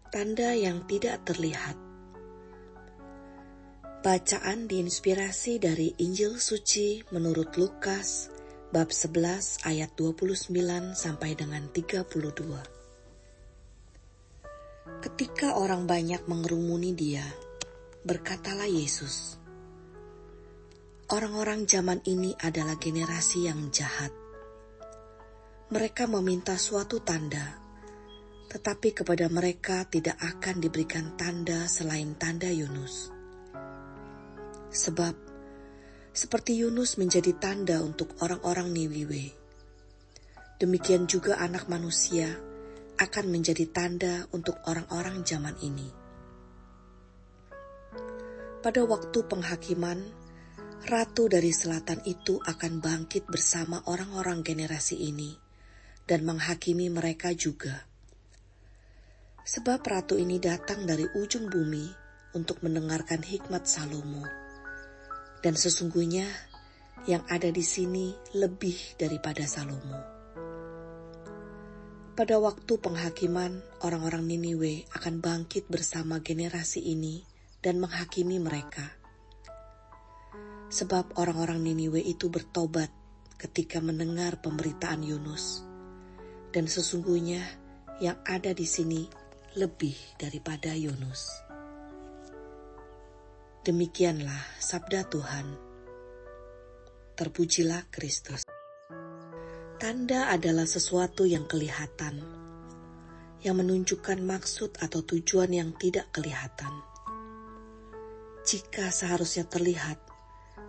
Tanda yang tidak terlihat. Bacaan diinspirasi dari Injil Suci menurut Lukas bab 11 ayat 29 sampai dengan 32. Ketika orang banyak mengerumuni dia, berkatalah Yesus, "Orang-orang zaman ini adalah generasi yang jahat. Mereka meminta suatu tanda, tetapi kepada mereka tidak akan diberikan tanda selain tanda Yunus. Sebab, seperti Yunus menjadi tanda untuk orang-orang Niniwe, demikian juga Anak Manusia akan menjadi tanda untuk orang-orang zaman ini. Pada waktu penghakiman, Ratu dari Selatan itu akan bangkit bersama orang-orang generasi ini dan menghakimi mereka juga. Sebab Ratu ini datang dari ujung bumi untuk mendengarkan hikmat Salomo. Dan sesungguhnya yang ada di sini lebih daripada Salomo." Pada waktu penghakiman, orang-orang Niniwe akan bangkit bersama generasi ini dan menghakimi mereka. Sebab orang-orang Niniwe itu bertobat ketika mendengar pemberitaan Yunus. Dan sesungguhnya yang ada di sini lebih daripada Yunus. Demikianlah sabda Tuhan. Terpujilah Kristus. Tanda adalah sesuatu yang kelihatan, yang menunjukkan maksud atau tujuan yang tidak kelihatan. Jika seharusnya terlihat,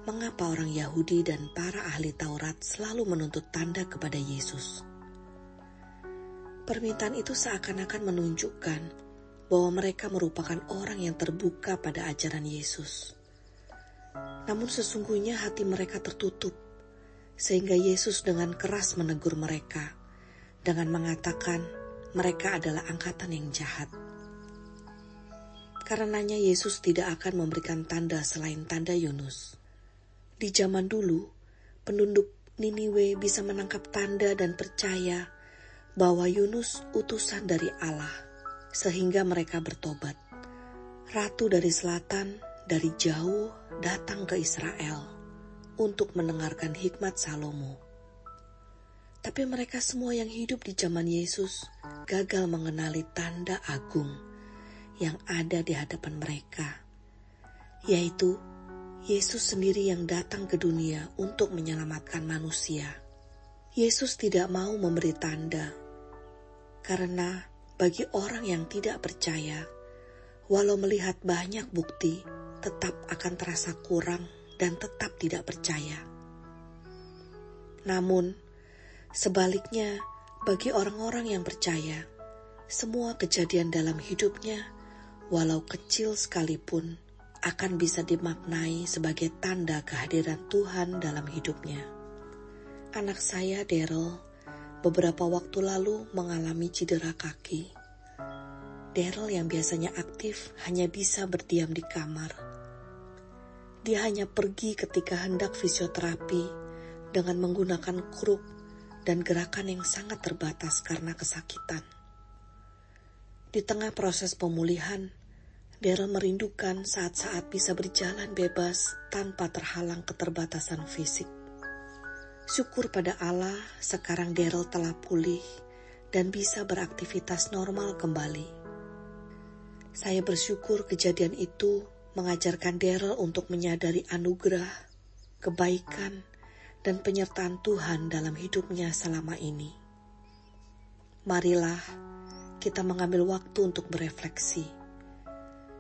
mengapa orang Yahudi dan para ahli Taurat selalu menuntut tanda kepada Yesus? Permintaan itu seakan-akan menunjukkan bahwa mereka merupakan orang yang terbuka pada ajaran Yesus. Namun sesungguhnya hati mereka tertutup, sehingga Yesus dengan keras menegur mereka dengan mengatakan mereka adalah angkatan yang jahat. Karenanya Yesus tidak akan memberikan tanda selain tanda Yunus. Di zaman dulu, penduduk Niniwe bisa menangkap tanda dan percaya bahwa Yunus utusan dari Allah, sehingga mereka bertobat. Ratu dari Selatan dari jauh datang ke Israel untuk mendengarkan hikmat Salomo. Tapi mereka semua yang hidup di zaman Yesus gagal mengenali tanda agung yang ada di hadapan mereka, yaitu Yesus sendiri yang datang ke dunia untuk menyelamatkan manusia. Yesus tidak mau memberi tanda, karena bagi orang yang tidak percaya, walau melihat banyak bukti, tetap akan terasa kurang dan tetap tidak percaya. Namun, sebaliknya, bagi orang-orang yang percaya, semua kejadian dalam hidupnya, walau kecil sekalipun, akan bisa dimaknai sebagai tanda kehadiran Tuhan dalam hidupnya. Anak saya, Daryl, beberapa waktu lalu mengalami cedera kaki. Daryl yang biasanya aktif hanya bisa berdiam di kamar. Dia hanya pergi ketika hendak fisioterapi dengan menggunakan kruk dan gerakan yang sangat terbatas karena kesakitan. Di tengah proses pemulihan, Daryl merindukan saat-saat bisa berjalan bebas tanpa terhalang keterbatasan fisik. Syukur pada Allah, sekarang Daryl telah pulih dan bisa beraktivitas normal kembali. Saya bersyukur kejadian itu mengajarkan Daryl untuk menyadari anugerah, kebaikan, dan penyertaan Tuhan dalam hidupnya selama ini. Marilah kita mengambil waktu untuk berefleksi.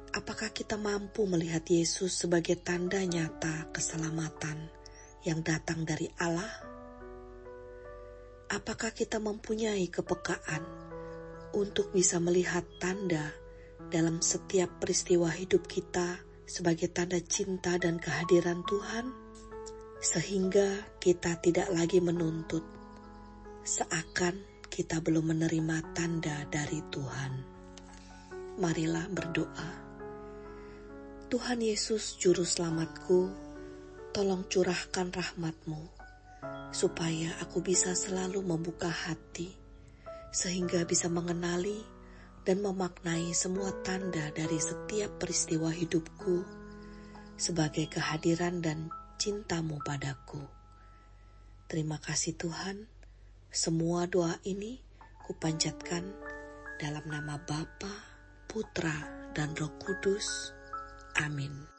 Apakah kita mampu melihat Yesus sebagai tanda nyata keselamatan yang datang dari Allah? Apakah kita mempunyai kepekaan untuk bisa melihat tanda dalam setiap peristiwa hidup kita sebagai tanda cinta dan kehadiran Tuhan, sehingga kita tidak lagi menuntut seakan kita belum menerima tanda dari Tuhan? Marilah berdoa. Tuhan Yesus Juru Selamatku, tolong curahkan rahmat-Mu supaya aku bisa selalu membuka hati sehingga bisa mengenali dan memaknai semua tanda dari setiap peristiwa hidupku sebagai kehadiran dan cinta-Mu padaku. Terima kasih Tuhan, semua doa ini kupanjatkan dalam nama Bapa, Putra, dan Roh Kudus. Amin.